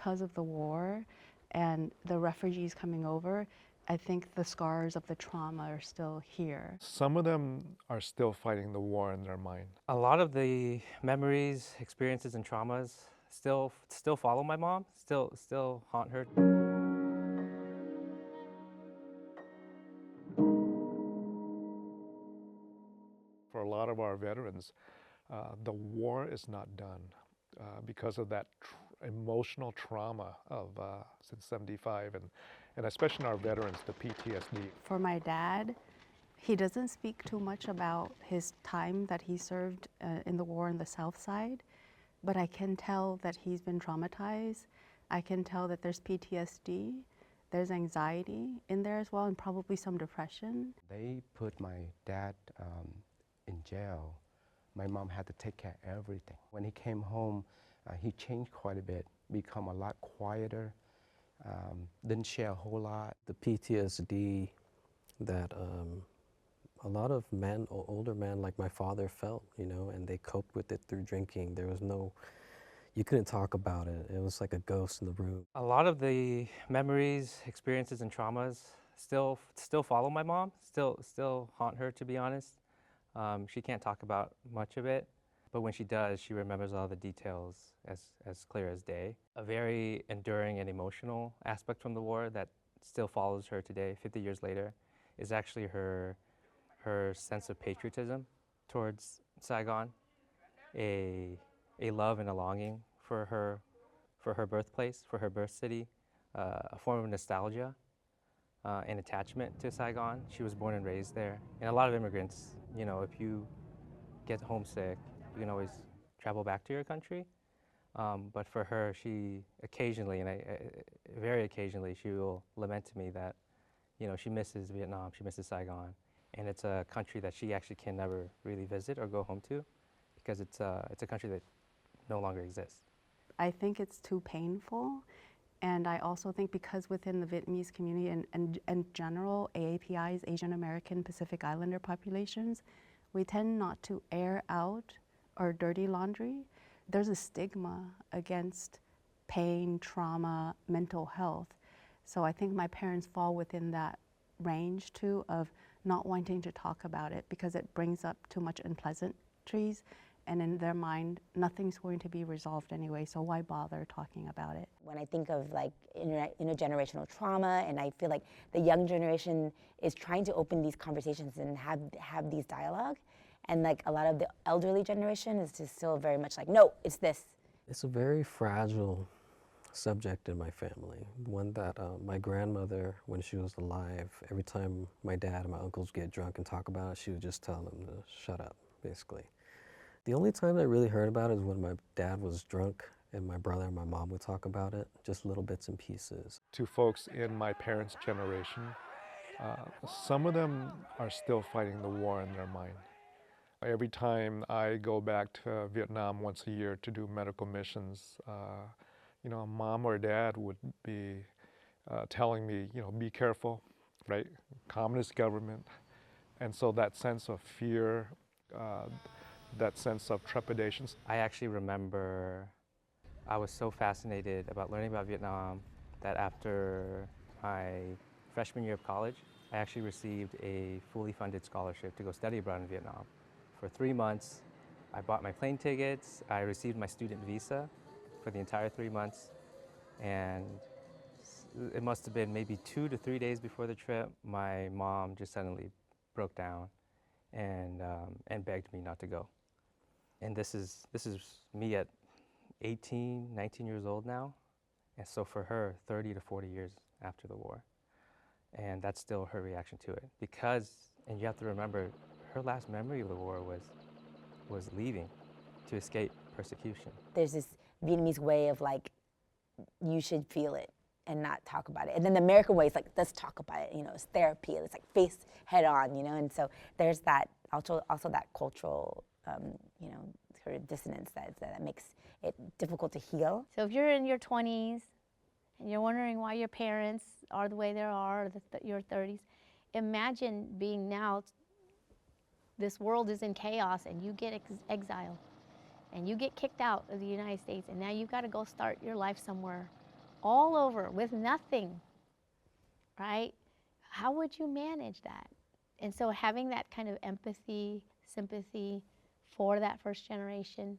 because of the war and the refugees coming over, I think the scars of the trauma are still here. Some of them are still fighting the war in their mind. A lot of the memories, experiences, and traumas still follow my mom, still haunt her. For a lot of our veterans, the war is not done because of that emotional trauma of since '75, and especially in our veterans, the PTSD. For my dad, he doesn't speak too much about his time that he served in the war on the South Side, but I can tell that he's been traumatized. I can tell that there's PTSD, there's anxiety in there as well, and probably some depression. They put my dad in jail. My mom had to take care of everything. When he came home, he changed quite a bit, become a lot quieter, didn't share a whole lot. The PTSD that a lot of men or older men like my father felt, you know, and they coped with it through drinking. There was no, you couldn't talk about it. It was like a ghost in the room. A lot of the memories, experiences, and traumas still follow my mom, still haunt her, to be honest. She can't talk about much of it, but when she does, she remembers all the details as clear as day. A very enduring and emotional aspect from the war that still follows her today, 50 years later, is actually her sense of patriotism towards Saigon, a love and a longing for her birthplace, for her birth city, a form of nostalgia and attachment to Saigon. She was born and raised there. And a lot of immigrants, you know, if you get homesick, you can always travel back to your country. But for her, she occasionally, and very occasionally, she will lament to me that, you know, she misses Vietnam, she misses Saigon. And it's a country that she actually can never really visit or go home to because it's a country that no longer exists. I think it's too painful. And I also think because within the Vietnamese community and general AAPI's, Asian American Pacific Islander populations, we tend not to air out our dirty laundry. There's a stigma against pain, trauma, mental health. So I think my parents fall within that range too of not wanting to talk about it because it brings up too much unpleasantries, and in their mind, nothing's going to be resolved anyway, so why bother talking about it? When I think of like intergenerational trauma, and I feel like the young generation is trying to open these conversations and have these dialogue, and like a lot of the elderly generation is just still very much like, no, it's this. It's a very fragile subject in my family, one that my grandmother, when she was alive, every time my dad and my uncles get drunk and talk about it, she would just tell them to shut up, basically. The only time I really heard about it is when my dad was drunk and my brother and my mom would talk about it, just little bits and pieces. To folks in my parents' generation, some of them are still fighting the war in their mind. Every time I go back to Vietnam once a year to do medical missions, you know, mom or dad would be telling me, you know, be careful, right? Communist government. And so that sense of fear, that sense of trepidation. I actually remember I was so fascinated about learning about Vietnam that after my freshman year of college, I actually received a fully funded scholarship to go study abroad in Vietnam. For 3 months, I bought my plane tickets, I received my student visa for the entire 3 months, and it must have been maybe 2 to 3 days before the trip, my mom just suddenly broke down and begged me not to go. And this is me at 18, 19 years old now, and so for her, 30 to 40 years after the war. And that's still her reaction to it. Because, and you have to remember, her last memory of the war was leaving to escape persecution. There's this Vietnamese way of like, you should feel it and not talk about it. And then the American way is like, let's talk about it, you know, it's therapy, it's like face head on, you know, and so there's that, also that cultural, you know, sort of dissonance that makes it difficult to heal. So if you're in your 20s and you're wondering why your parents are the way they are, or your 30s, imagine being now, this world is in chaos and you get exiled and you get kicked out of the United States and now you've got to go start your life somewhere all over with nothing, right? How would you manage that? And so having that kind of empathy, sympathy for that first generation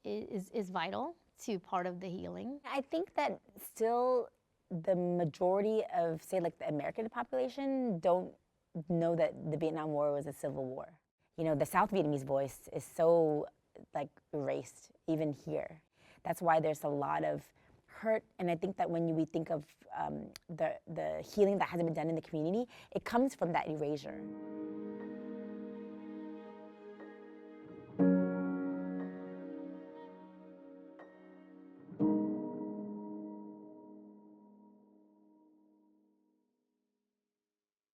is vital to part of the healing. I think that still the majority of, say, like the American population don't know that the Vietnam War was a civil war. You know, the South Vietnamese voice is so like erased even here. That's why there's a lot of hurt, and I think that when we think of the healing that hasn't been done in the community, it comes from that erasure.